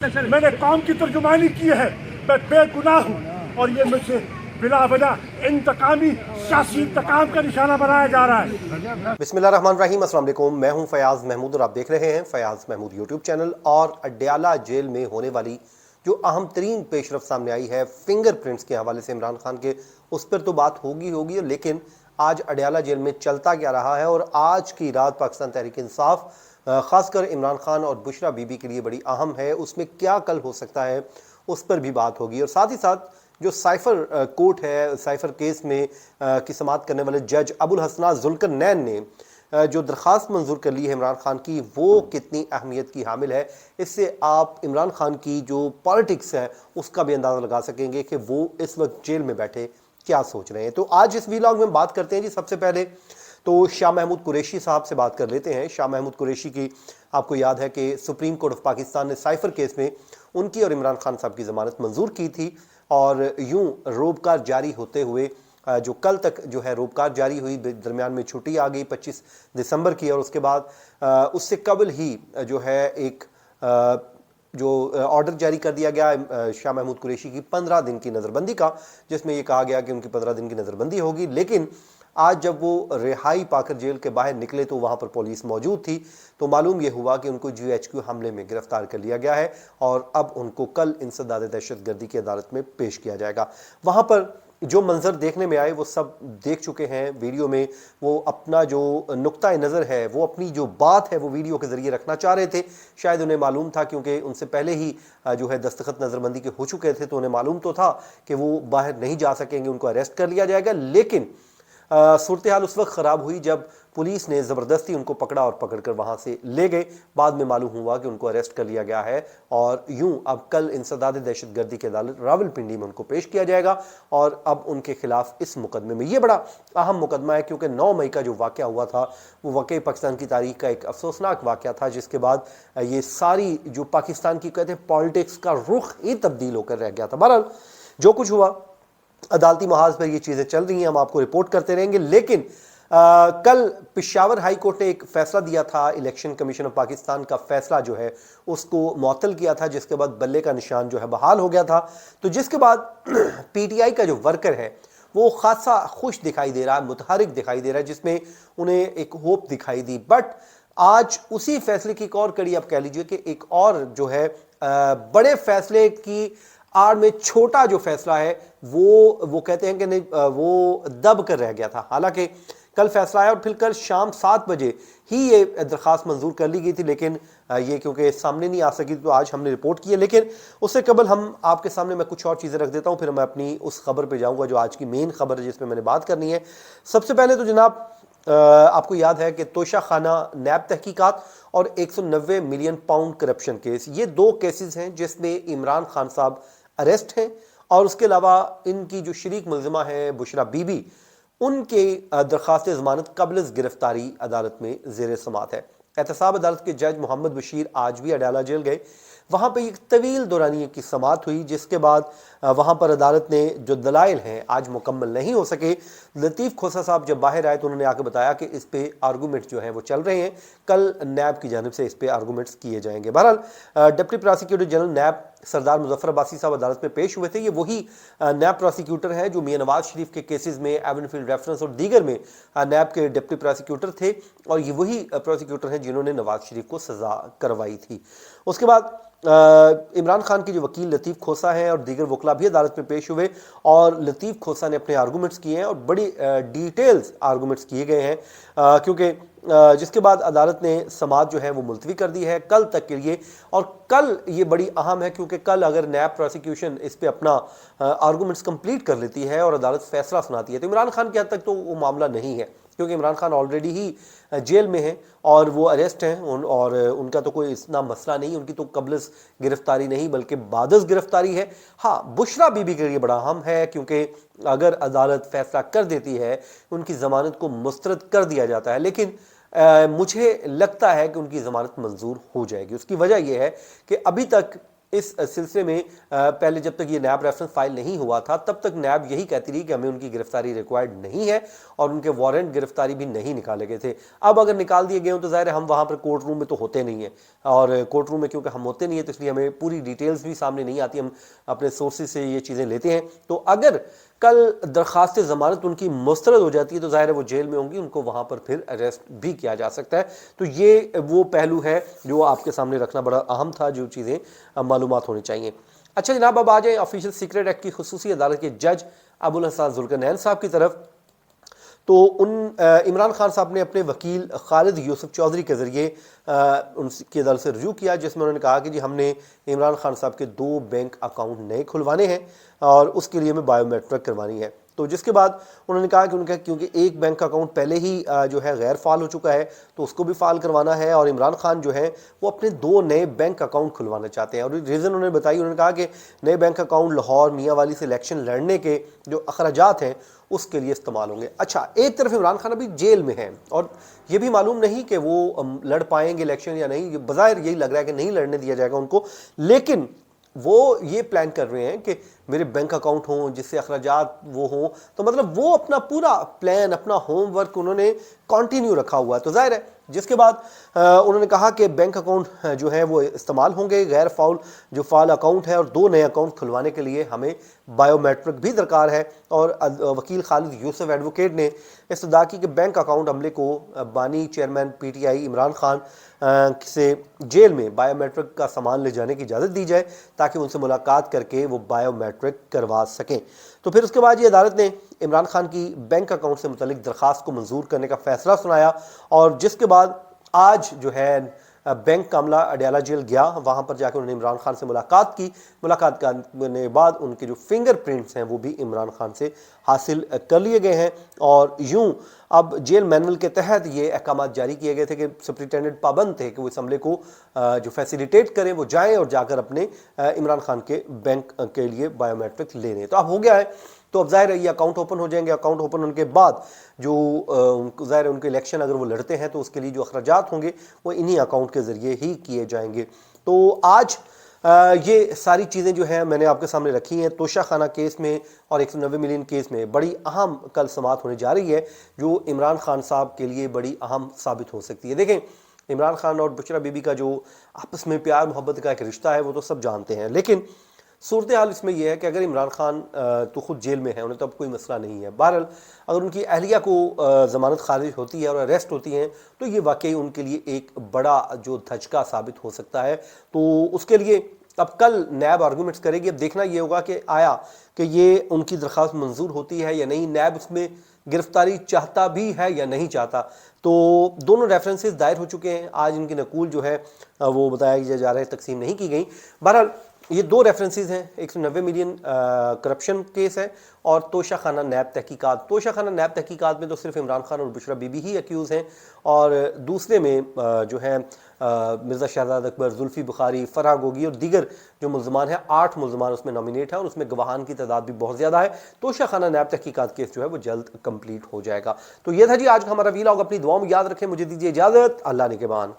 मैंने कौम की तर्जुमानी की है, मैं बेगुनाह हूँ और ये मुझसे बिला वजह इंतकामी सियासी इंतकाम का निशाना बनाया जा रहा है। बिस्मिल्लाहिर्रहमानिर्रहीम, अस्सलाम वालेकुम। मैं हूँ फयाज महमूद और आप देख रहे हैं फयाज महमूद यूट्यूब चैनल। और अडयाला जेल में होने वाली जो अहम तरीन पेशरफ सामने आई है फिंगरप्रिंट्स के हवाले से इमरान खान के, उस पर तो बात होगी, लेकिन आज अडयाला जेल में चलता क्या रहा है और आज की रात पाकिस्तान तहरीक इंसाफ ख़ासकर इमरान खान और बुशरा बीबी के लिए बड़ी अहम है, उसमें क्या कल हो सकता है उस पर भी बात होगी। और साथ ही साथ जो साइफर कोर्ट है, साइफर केस में की समाअत करने वाले जज अबुल हसनात जुल्करनैन ने जो दरख्वास्त मंजूर कर ली है इमरान खान की, वो कितनी अहमियत की हामिल है, इससे आप इमरान खान की जो पॉलिटिक्स है उसका भी अंदाज़ा लगा सकेंगे कि वो इस वक्त जेल में बैठे क्या सोच रहे हैं। तो आज इस वीलॉग में बात करते हैं जी। सबसे पहले तो शाह महमूद कुरैशी साहब से बात कर लेते हैं। शाह महमूद कुरैशी की आपको याद है कि सुप्रीम कोर्ट ऑफ पाकिस्तान ने साइफर केस में उनकी और इमरान खान साहब की ज़मानत मंजूर की थी और यूं रोबकार जारी होते हुए जो कल तक जो है रोबकार जारी हुई, दरमियान में छुट्टी आ गई 25 दिसंबर की, और उसके बाद उससे कबल ही जो है एक जो ऑर्डर जारी कर दिया गया शाह महमूद कुरैशी की 15 दिन की नज़रबंदी का, जिसमें यह कहा गया कि उनकी 15 दिन की नज़रबंदी होगी। लेकिन आज जब वो रिहाई पाकर जेल के बाहर निकले तो वहाँ पर पुलिस मौजूद थी, तो मालूम ये हुआ कि उनको GHQ हमले में गिरफ्तार कर लिया गया है और अब उनको कल इंसदाद दहशतगर्दी की अदालत में पेश किया जाएगा। वहाँ पर जो मंजर देखने में आए वो सब देख चुके हैं वीडियो में। वो अपना जो नुक्ता नज़र है, वो अपनी जो बात है वो वीडियो के ज़रिए रखना चाह रहे थे। शायद उन्हें मालूम था, क्योंकि उनसे पहले ही जो है दस्तखत नज़रबंदी के हो चुके थे, तो उन्हें मालूम तो था कि वो बाहर नहीं जा सकेंगे, उनको अरेस्ट कर लिया जाएगा। लेकिन सूरत हाल उस वक्त ख़राब हुई जब पुलिस ने ज़बरदस्ती उनको पकड़ा और पकड़कर वहाँ से ले गए। बाद में मालूम हुआ कि उनको अरेस्ट कर लिया गया है और यूं अब कल इंसदाद दहशतगर्दी की अदालत रावलपिंडी में उनको पेश किया जाएगा। और अब उनके खिलाफ इस मुकदमे में, ये बड़ा अहम मुकदमा है क्योंकि 9 मई का जो वाक़या हुआ था वो वाकई पाकिस्तान की तारीख का एक अफसोसनाक वाक़या था, जिसके बाद ये सारी जो पाकिस्तान की कहते हैं पॉलिटिक्स का रुख ही तब्दील होकर रह गया था। बहरहाल जो कुछ हुआ अदालती महाज पर ये चीज़ें चल रही हैं, हम आपको रिपोर्ट करते रहेंगे। लेकिन कल पेशावर हाई कोर्ट ने एक फैसला दिया था, इलेक्शन कमीशन ऑफ पाकिस्तान का फैसला जो है उसको मुअत्तल किया था, जिसके बाद बल्ले का निशान जो है बहाल हो गया था। तो जिसके बाद PTI का जो वर्कर है वो खासा खुश दिखाई दे रहा है, मुतहरिक दिखाई दे रहा है, जिसमें उन्हें एक होप दिखाई दी। बट आज उसी फैसले की एक और कड़ी आप कह लीजिए कि एक और जो है बड़े फैसले की आड़ में छोटा जो फैसला है वो कहते हैं कि नहीं, वो दब कर रह गया था। हालांकि कल फैसला आया और फिर कल शाम 7 बजे ही ये दरख्वास्त मंजूर कर ली गई थी, लेकिन ये क्योंकि सामने नहीं आ सकी तो आज हमने रिपोर्ट की है। लेकिन उससे कबल हम आपके सामने मैं कुछ और चीज़ें रख देता हूँ, फिर मैं अपनी उस खबर पे जाऊँगा जो आज की मेन खबर है जिसमें मैंने बात करनी है। सबसे पहले तो जनाब आपको याद है कि तोशा खाना नैब तहकीकात और 190 मिलियन पाउंड करप्शन केस, ये 2 केसेस हैं जिसमें इमरान खान साहब अरेस्ट हैं और उसके अलावा इनकी जो शरीक मुलजिमा है बुशरा बीबी, उनके दरख्वास्त ज़मानत कबल गिरफ्तारी अदालत में ज़ेर समाअत है। एहतसाब अदालत के जज मोहम्मद बशीर आज भी अडयाला जेल गए। वहाँ पर एक तवील दौरानिए की समाअत हुई, जिसके बाद वहाँ पर अदालत ने जो दलाइल हैं आज मुकम्मल नहीं हो सके। लतीफ़ खोसा साहब जब बाहर आए तो उन्होंने आके बताया कि इस पे आर्गूमेंट जो हैं वो चल रहे हैं, कल नैब की जानिब से इस पे आर्गूमेंट्स किए जाएंगे। बहरहाल डिप्टी प्रोसिक्यूटर जनरल नैब सरदार मुजफ्फर अब्बासी साहब अदालत में पेश हुए थे। ये वही नैब प्रोसिक्यूटर हैं जो मियां नवाज शरीफ के केसेस में एवनफील्ड रेफरेंस और दीगर में नैब के डिप्टी प्रोसिक्यूटर थे, और ये वही प्रोसिक्यूटर हैं जिन्होंने नवाज शरीफ को सज़ा करवाई थी। उसके बाद इमरान खान के जो वकील लतीफ़ खोसा हैं और दीगर वकला भी अदालत में पेश हुए और लतीफ़ खोसा ने अपने आर्गूमेंट्स किए हैं और बड़ी डिटेल्स आर्गूमेंट्स किए गए हैं, क्योंकि जिसके बाद अदालत ने समाअत जो है वो मुलतवी कर दी है कल तक के लिए। और कल ये बड़ी अहम है क्योंकि कल अगर नैब प्रोसिक्यूशन इस पे अपना आर्गूमेंट्स कंप्लीट कर लेती है और अदालत फैसला सुनाती है तो इमरान खान के हद तक तो वो मामला नहीं है, क्योंकि इमरान खान ऑलरेडी ही जेल में हैं और वो अरेस्ट हैं और उनका तो कोई इतना मसला नहीं, उनकी तो कबलस गिरफ्तारी नहीं बल्कि बादस गिरफ्तारी है। हाँ, बुशरा बीबी के लिए बड़ा अहम है क्योंकि अगर अदालत फैसला कर देती है उनकी ज़मानत को मुस्तरद कर दिया जाता है, लेकिन मुझे लगता है कि उनकी ज़मानत मंजूर हो जाएगी। उसकी वजह यह है कि अभी तक اس سلسلے میں پہلے جب تک یہ نیب ریفرنس فائل نہیں ہوا تھا تب تک نیب یہی کہتی رہی کہ ہمیں ان کی گرفتاری ریکوائرڈ نہیں ہے اور ان کے وارنٹ گرفتاری بھی نہیں نکالے گئے تھے. اب اگر نکال دیے گئے ہوں تو ظاہر ہے ہم وہاں پر کورٹ روم میں تو ہوتے نہیں ہیں, اور کورٹ روم میں کیونکہ ہم ہوتے نہیں ہیں تو اس لیے ہمیں پوری ڈیٹیلز بھی سامنے نہیں آتی, ہم اپنے سورسز سے یہ چیزیں لیتے ہیں. تو اگر کل درخواست ضمانت ان کی مسترد ہو جاتی ہے تو ظاہر ہے وہ جیل میں ہوں گی, ان کو وہاں پر پھر اریسٹ بھی کیا جا سکتا ہے. تو یہ وہ پہلو ہے جو آپ کے سامنے رکھنا بڑا اہم تھا, جو چیزیں معلومات ہونی چاہیے. اچھا جناب, اب آ جائیں آفیشیل سیکرٹ ایکٹ کی خصوصی عدالت کے جج ابو الحسن ذوالقرنین صاحب کی طرف. تو عمران خان صاحب نے اپنے وکیل خالد یوسف چودھری کے ذریعے ان کی عدالت سے رجوع کیا, جس میں انہوں نے کہا کہ جی ہم نے عمران خان صاحب کے 2 بینک اکاؤنٹ نئے کھلوانے ہیں اور اس کے لیے ہمیں بایو میٹرک کروانی ہے. تو جس کے بعد انہوں نے کہا کہ ان کا کیونکہ ایک بینک اکاؤنٹ پہلے ہی جو ہے غیر فعال ہو چکا ہے تو اس کو بھی فعال کروانا ہے, اور عمران خان جو ہے وہ اپنے 2 نئے بینک اکاؤنٹ کھلوانا چاہتے ہیں. اور ریزن انہوں نے بتائی, انہوں نے کہا کہ نئے بینک اکاؤنٹ لاہور میاں والی سے الیکشن لڑنے کے جو اخراجات ہیں اس کے لیے استعمال ہوں گے. اچھا, ایک طرف عمران خان ابھی جیل میں ہیں اور یہ بھی معلوم نہیں کہ وہ لڑ پائیں گے الیکشن یا نہیں, بظاہر یہی لگ رہا ہے کہ نہیں لڑنے دیا جائے گا ان کو, لیکن وہ یہ پلان کر رہے ہیں کہ میرے بینک اکاؤنٹ ہوں جس سے اخراجات وہ ہوں. تو مطلب وہ اپنا پورا پلان, اپنا ہوم ورک انہوں نے کنٹینیو رکھا ہوا ہے. تو ظاہر ہے جس کے بعد انہوں نے کہا کہ بینک اکاؤنٹ جو ہے وہ استعمال ہوں گے, غیر فعال جو فعال اکاؤنٹ ہے, اور 2 نئے اکاؤنٹ کھلوانے کے لیے ہمیں بایو میٹرک بھی درکار ہے. اور وکیل خالد یوسف ایڈوکیٹ نے استدعا کی کہ بینک اکاؤنٹ عملے کو بانی chairman P T I Imran Khan سے جیل میں بایو میٹرک کا سامان لے جانے کی اجازت دی جائے تاکہ ان سے ملاقات کر کے وہ بایو میٹرک کروا سکیں. تو پھر اس کے بعد یہ عدالت نے عمران خان کی بینک اکاؤنٹ سے متعلق درخواست کو منظور کرنے کا فیصلہ سنایا, اور جس کے بعد آج جو ہے بینک کا عملہ اڈیالہ جیل گیا. وہاں پر جا کے انہوں نے عمران خان سے ملاقات کی. ملاقات کرنے کے بعد ان کے جو فنگر پرنٹس ہیں وہ بھی عمران خان سے حاصل کر لیے گئے ہیں, اور یوں اب جیل مینول کے تحت یہ احکامات جاری کیے گئے تھے کہ سپرنٹینڈنٹ پابند تھے کہ وہ اس عملے کو جو فیسیلیٹیٹ کریں, وہ جائیں اور جا کر اپنے عمران خان کے بینک کے لیے بایو میٹرک لے لیں. تو اب ہو گیا ہے, تو اب ظاہر ہے یہ اکاؤنٹ اوپن ہو جائیں گے. اکاؤنٹ اوپن ہونے کے بعد جو ظاہر ہے ان کے الیکشن اگر وہ لڑتے ہیں تو اس کے لیے جو اخراجات ہوں گے وہ انہی اکاؤنٹ کے ذریعے ہی کیے جائیں گے. تو آج یہ ساری چیزیں جو ہیں میں نے آپ کے سامنے رکھی ہیں. توشہ خانہ کیس میں اور 190 ملین کیس میں بڑی اہم کل سماعت ہونے جا رہی ہے جو عمران خان صاحب کے لیے بڑی اہم ثابت ہو سکتی ہے. دیکھیں, عمران خان اور بشرا بی بی کا جو آپس میں پیار محبت کا ایک رشتہ ہے وہ تو سب جانتے ہیں, لیکن صورتحال اس میں یہ ہے کہ اگر عمران خان تو خود جیل میں ہیں, انہیں تو اب کوئی مسئلہ نہیں ہے. بہرحال اگر ان کی اہلیہ کو ضمانت خارج ہوتی ہے اور اریسٹ ہوتی ہیں تو یہ واقعی ان کے لیے ایک بڑا جو دھچکا ثابت ہو سکتا ہے. تو اس کے لیے اب کل نیب آرگومنٹس کرے گی. اب دیکھنا یہ ہوگا کہ آیا کہ یہ ان کی درخواست منظور ہوتی ہے یا نہیں, نیب اس میں گرفتاری چاہتا بھی ہے یا نہیں چاہتا. تو دونوں ریفرنسز دائر ہو چکے ہیں. آج ان کی نقول جو ہے وہ بتایا جا رہا ہے تقسیم نہیں کی گئی. بہرحال یہ 2 ریفرنسز ہیں, 190 ملین کرپشن کیس ہے اور توشہ خانہ نیب تحقیقات. توشہ خانہ نیب تحقیقات میں تو صرف عمران خان اور بشرا بی بی ہی ایکیوز ہیں, اور دوسرے میں جو ہے مرزا شہزاد اکبر, زلفی بخاری, فرح گوگی اور دیگر جو ملزمان ہیں, 8 ملزمان اس میں نامینیٹ ہیں, اور اس میں گواہان کی تعداد بھی بہت زیادہ ہے. توشہ خانہ نیب تحقیقات کیس جو ہے وہ جلد کمپلیٹ ہو جائے گا. تو یہ تھا جی آج کا ہمارا ویلاگ. اپنی دعاؤں میں یاد رکھیں. مجھے دیجیے اجازت. اللہ نگہبان.